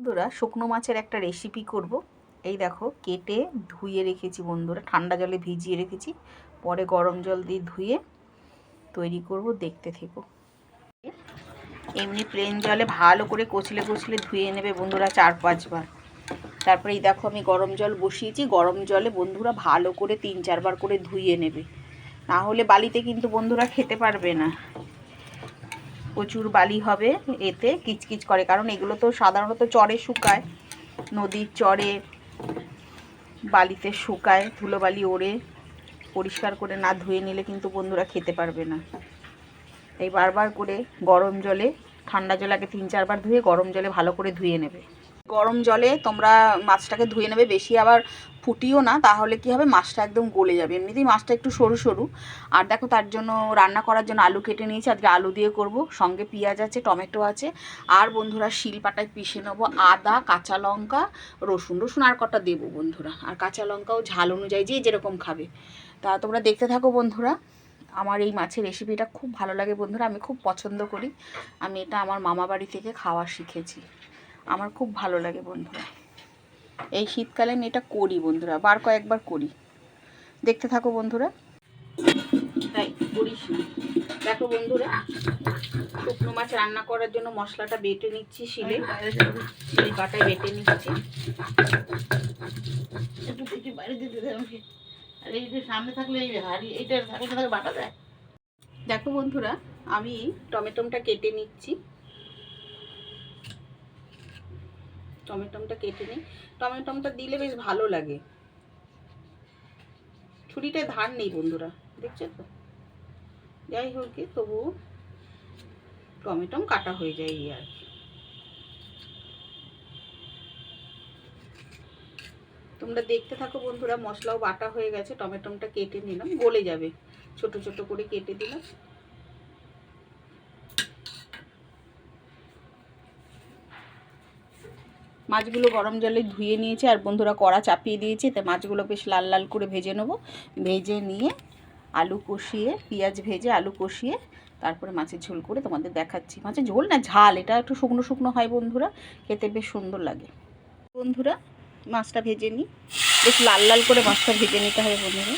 বন্ধুরা শুকনো মাছের একটা রেসিপি করব। এই দেখো কেটে ধুয়ে রেখেছি বন্ধুরা, ঠান্ডা জলে ভিজিয়ে রেখেছি, পরে গরম জল দিয়ে ধুয়ে তৈরি করব, দেখতে থেকো। এমনি প্লেন জলে ভালো করে কচলে কচলে ধুয়ে নেবে বন্ধুরা 4-5 বার। তারপরে এই দেখো আমি গরম জল বসিয়েছি, গরম জলে বন্ধুরা ভালো করে 3-4 বার করে ধুয়ে নেবে, না হলে বালিতে কিন্তু বন্ধুরা খেতে পারবে না। প্রচুর বালি হবে, এতে কিচকিচ করে, কারণ এগুলো তো সাধারণত চরে শুকায়, নদীর চরে বালিতে শুকায়, ধুলোবালি ওড়ে, পরিষ্কার করে না ধুয়ে নিলে কিন্তু বন্ধুরা খেতে পারবে না। এই বারবার করে গরম জলে, ঠান্ডা জলে আগে 3-4 বার ধুয়ে গরম জলে ভালো করে ধুয়ে নেবে। গরম জলে তোমরা মাছটাকে ধুয়ে নেবে, বেশি আবার ফুটিও না, তাহলে কি হবে মাছটা একদম গলে যাবে। এমনিতেই মাছটা একটু সরু সরু। আর দেখো তার জন্য রান্না করার জন্য আলু কেটে নিয়েছি, আজকে আলু দিয়ে করব, সঙ্গে পেঁয়াজ আছে, টমেটো আছে, আর বন্ধুরা শিলপাটায় পিষে নেবো আদা, কাঁচা লঙ্কা, রসুন আর কটা দেবো বন্ধুরা, আর কাঁচা লঙ্কাও ঝাল অনুযায়ী যে যেরকম খাবে। তা তোমরা দেখতে থাকো বন্ধুরা। আমার এই মাছের রেসিপিটা খুব ভালো লাগে বন্ধুরা, আমি খুব পছন্দ করি। আমি এটা আমার মামা বাড়ি থেকে খাওয়া শিখেছি, আমার খুব ভালো লাগে বন্ধুরা। এই শীতকালে আমি এটা করি বন্ধুরা, বার কয়েকবার করি, দেখতে থাকো বন্ধুরা। তাই করিস না। দেখো বন্ধুরা, শুকনো মাছ রান্না করার জন্য মশলাটা বেটে নিচ্ছি, শিল পাটায় বেটে নিচ্ছি। বাইরে যেতে দেয় আমাকে, আর এই যে সামনে থাকলে এই হাড়ি এইটা থাকলে বাটা দেয়। দেখো বন্ধুরা, আমি টমেটোটা কেটে নিচ্ছি, টমেটোটা কেটে নিই। টমেটোটা দিলে বেশ ভালো লাগে। ছুরিটায় ধার নেই বন্ধুরা, দেখছো তো। যাই হোক, তবু টমেটো কাটা হয়ে যায় আর কি। তোমরা দেখতে থাকো বন্ধুরা, মশলাও বাটা হয়ে গেছে, টমেটোটা কেটে নিলাম, গলে যাবে, ছোট ছোট করে কেটে দিলাম। মাছগুলো গরম জলে ধুয়ে নিয়েছি, আর বন্ধুরা কড়া চাপিয়ে দিয়েছি, তাই মাছগুলো বেশ লাল লাল করে ভেজে নেবো। ভেজে নিয়ে আলু কষিয়ে, পেঁয়াজ ভেজে আলু কষিয়ে তারপরে মাছের ঝোল করে তোমাদের দেখাচ্ছি। মাছের ঝোল না, ঝাল, এটা একটু শুকনো শুকনো হয় বন্ধুরা, খেতে বেশ সুন্দর লাগে। বন্ধুরা মাছটা ভেজে নিই, বেশ লাল লাল করে মাছটা ভেজে নিতে হবে বন্ধুরা।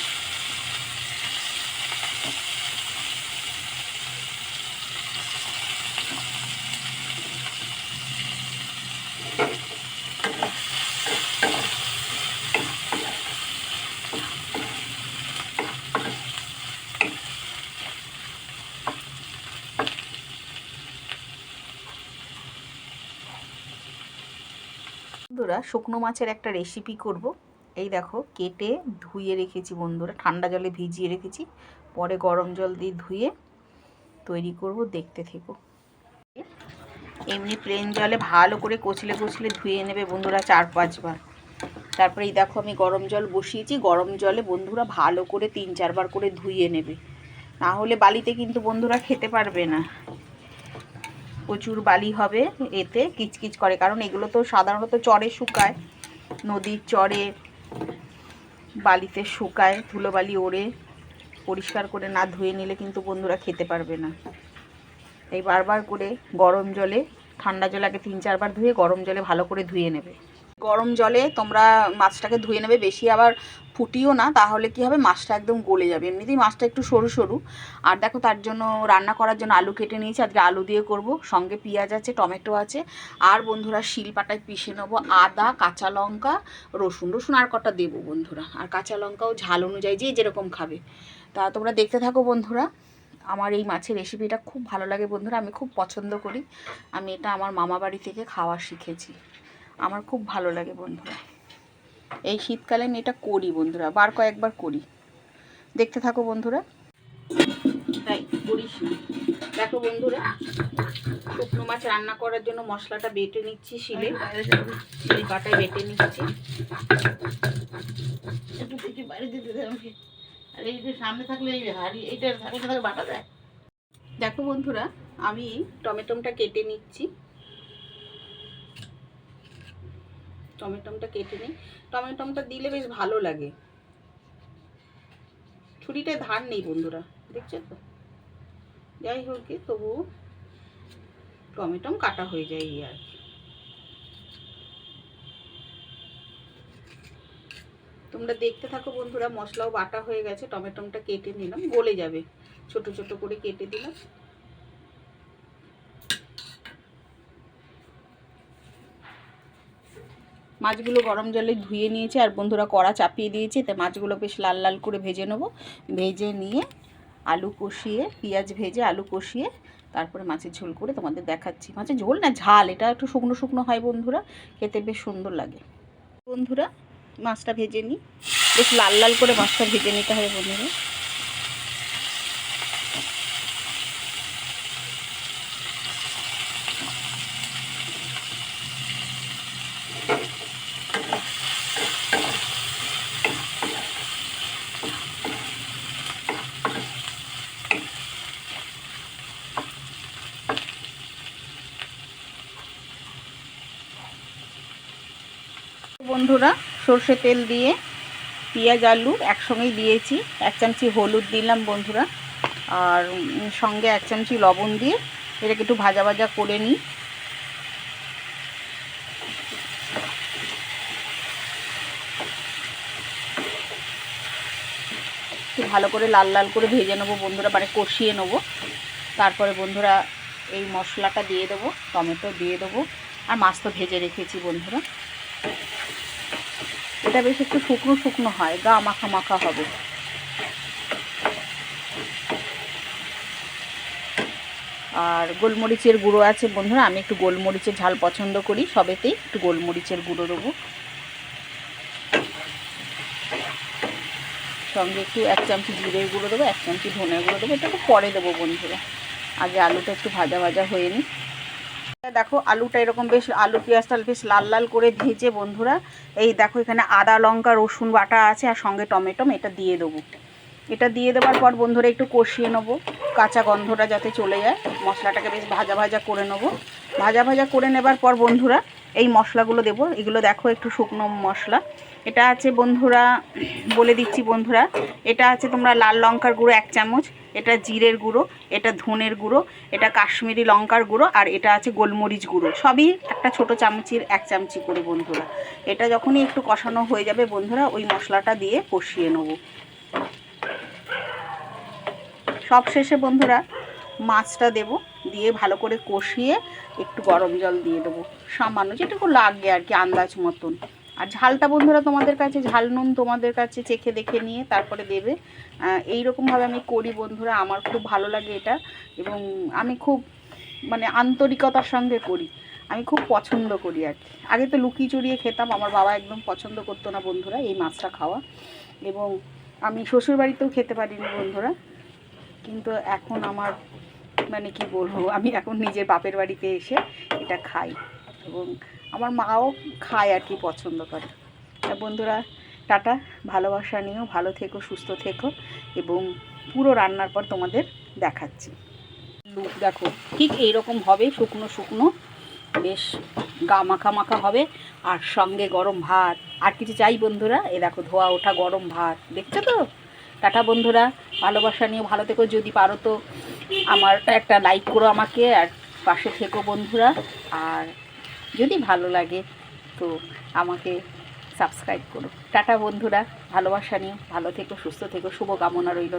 বন্ধুরা শুকনো মাছের একটা রেসিপি করব। এই দেখো কেটে ধুয়ে রেখেছি বন্ধুরা, ঠান্ডা জলে ভিজিয়ে রেখেছি, পরে গরম জল দিয়ে ধুয়ে তৈরি করব, দেখতে থেকো। এমনি প্লেন জলে ভালো করে কচলে কচলে ধুয়ে নেবে বন্ধুরা 4-5 বার। তারপরে এই দেখো আমি গরম জল বসিয়েছি, গরম জলে বন্ধুরা ভালো করে 3-4 বার করে ধুয়ে নেবে, না হলে বালিতে কিন্তু বন্ধুরা খেতে পারবে না। প্রচুর বালি হবে, এতে কিচকিচ করে, কারণ এগুলো তো সাধারণত চরে শুকায়, নদীর চরে বালিতে শুকায়, ধুলোবালি ওড়ে, পরিষ্কার করে না ধুয়ে নিলে কিন্তু বন্ধুরা খেতে পারবে না। এই বারবার করে গরম জলে, ঠান্ডা জলে আগে 3-4 বার ধুয়ে গরম জলে ভালো করে ধুয়ে নেবে। গরম জলে তোমরা মাছটাকে ধুয়ে নেবে, বেশি আবার ফুটিও না, তাহলে কি হবে মাছটা একদম গলে যাবে। এমনিতেই মাছটা একটু সরু সরু। আর দেখো তার জন্য রান্না করার জন্য আলু কেটে নিয়েছি, আজকে আলু দিয়ে করব, সঙ্গে পেঁয়াজ আছে, টমেটো আছে, আর বন্ধুরা শিলপাটায় পিষে নেবো আদা, কাঁচা লঙ্কা, রসুন আর কটা দেবো বন্ধুরা, আর কাঁচা লঙ্কাও ঝাল অনুযায়ী যে যেরকম খাবে। তা তোমরা দেখতে থাকো বন্ধুরা। আমার এই মাছের রেসিপিটা খুব ভালো লাগে বন্ধুরা, আমি খুব পছন্দ করি। আমি এটা আমার মামা বাড়ি থেকে খাওয়া শিখেছি, আমার খুব ভালো লাগে বন্ধুরা। এই শীতকালে আমি এটা করি বন্ধুরা, বার কয়েকবার করি, দেখতে থাকো বন্ধুরা। তাই করিস না। দেখো বন্ধুরা, শুকনো মাছ রান্না করার জন্য মশলাটা বেটে নিচ্ছি, শিল পাটায় বেটে নিচ্ছি। একটু দেখি বাইরে যেতে দেয় আমাকে, আর এই যে সামনে থাকলে এই হাড়ি এইটা থাকলে বাটা দেয়। দেখো বন্ধুরা, আমি টমেটোটা কেটে নিচ্ছি, টমেটোটা কেটে নিই। টমেটোটা দিলে বেশ ভালো লাগে। ছুরিটায় ধার নেই বন্ধুরা, দেখছো তো। যাই হোক, তবু টমেটো কাটা হয়ে যায় আর কি। তোমরা দেখতে থাকো বন্ধুরা। মশলাও বাটা হয়ে গেছে, টমেটোটা কেটে নিলাম, গলে যাবে, ছোট ছোট করে কেটে দিলাম। মাছগুলো গরম জলে ধুয়ে নিয়েছি আর বন্ধুরা কড়া চাপিয়ে দিয়েছি, তাই মাছগুলো বেশ লাল লাল করে ভেজে নেবো। ভেজে নিয়ে আলু কষিয়ে, পেঁয়াজ ভেজে আলু কষিয়ে তারপরে মাছের ঝোল করে তোমাদের দেখাচ্ছি। মাছের ঝোল না, ঝাল, এটা একটু শুকনো শুকনো হয় বন্ধুরা, খেতে বেশ সুন্দর লাগে। বন্ধুরা মাছটা ভেজে নিই, বেশ লাল লাল করে মাছটা ভেজে নিতে হবে বন্ধুরা। বন্ধুরা সর্ষে তেল দিয়ে পেঁয়াজ আলু একসঙ্গেই দিয়েছি, 1 চামচি হলুদ দিলাম বন্ধুরা, আর সঙ্গে 1 চামচি লবণ দিয়ে এটাকে একটু ভাজা ভাজা করে নিই। একটু ভালো করে লাল লাল করে ভেজে নেবো বন্ধুরা, মানে কষিয়ে নেবো। তারপরে বন্ধুরা এই মশলাটা দিয়ে দেবো, টমেটো দিয়ে দেবো, আর মাছ তো ভেজে রেখেছি বন্ধুরা। এটা বেশ একটু শুকনো শুকনো হয়, গা মাখা মাখা হবে। আর গোলমরিচের গুঁড়ো আছে বন্ধুরা, আমি একটু গোলমরিচের ঝাল পছন্দ করি, সবেতেই একটু গোলমরিচের গুঁড়ো দেবো। সঙ্গে একটু 1 চামচি জিরের গুঁড়ো দেবো, 1 চামচি ধনের গুঁড়ো দেবো, এটা তো পরে দেবো বন্ধুরা। আগে আলুটা একটু ভাজা ভাজা হয়ে নিই। দেখো আলুটা এরকম বেশ, আলু পেঁয়াজটা বেশ লাল লাল করে ভেজে বন্ধুরা, এই দেখো এখানে আদা লঙ্কা রসুন বাটা আছে আর সঙ্গে টমেটো, এটা দিয়ে দেবো। এটা দিয়ে দেওয়ার পর বন্ধুরা একটু কষিয়ে নেবো, কাঁচা গন্ধটা যাতে চলে যায়। মশলাটাকে বেশ ভাজা ভাজা করে নেবো। ভাজা ভাজা করে নেবার পর বন্ধুরা এই মশলাগুলো দেবো। এগুলো দেখো একটু শুকনো মশলা, এটা আছে বন্ধুরা, বলে দিচ্ছি বন্ধুরা, এটা আছে তোমরা লাল লঙ্কার গুঁড়ো 1 চামচ, এটা জিরের গুঁড়ো, এটা ধনের গুঁড়ো, এটা কাশ্মীরি লঙ্কার গুঁড়ো, আর এটা আছে গোলমরিচ গুঁড়ো, সবই একটা ছোট চামচির 1 চামচি করে বন্ধুরা। এটা যখনই একটু কষানো হয়ে যাবে বন্ধুরা, ওই মশলাটা দিয়ে কষিয়ে নেবো। সব শেষে বন্ধুরা মাছটা দেব, দিয়ে ভালো করে কষিয়ে একটু গরম জল দিয়ে দেবো, সামান্য যেটুকু লাগে আর কি, আন্দাজ মতন। আর ঝালটা বন্ধুরা তোমাদের কাছে, ঝাল নুন তোমাদের কাছে চেখে দেখে নিয়ে তারপরে দেবে। এই রকমভাবে আমি করি বন্ধুরা, আমার খুব ভালো লাগে এটা, এবং আমি খুব মানে আন্তরিকতার সঙ্গে করি, আমি খুব পছন্দ করি আর কি। আগে তো লুকিয়ে চুরিয়ে খেতাম, আমার বাবা একদম পছন্দ করতো না বন্ধুরা এই মাছটা খাওয়া, এবং আমি শ্বশুরবাড়িতেও খেতে পারিনি বন্ধুরা। কিন্তু এখন আমার মানে কি বলবো, আমি এখন নিজের বাপের বাড়িতে এসে এটা খাই, এবং আমার মাও খায় আর কি, পছন্দ করে। তা বন্ধুরা টাটা, ভালোবাসা নিও, ভালো থেকো, সুস্থ থেকো, এবং পুরো রান্নার পর তোমাদের দেখাচ্ছি। লুক দেখো ঠিক এইরকম হবে, শুকনো শুকনো, বেশ গা মাখা মাখা হবে, আর সঙ্গে গরম ভাত। আর কিছু চাই বন্ধুরা? এ দেখো ধোয়া ওঠা গরম ভাত, দেখছো তো? টাটা বন্ধুরা, ভালোবাসা নিয়ে ভালো থেকো, যদি পারো তো আমার একটা লাইক করো আমাকে, আর পাশে থেকো বন্ধুরা, আর যদি ভালো লাগে তো আমাকে সাবস্ক্রাইব করো। টাটা বন্ধুরা, ভালোবাসা নিয়ে ভালো থেকো, সুস্থ থেকো, শুভকামনা রইল।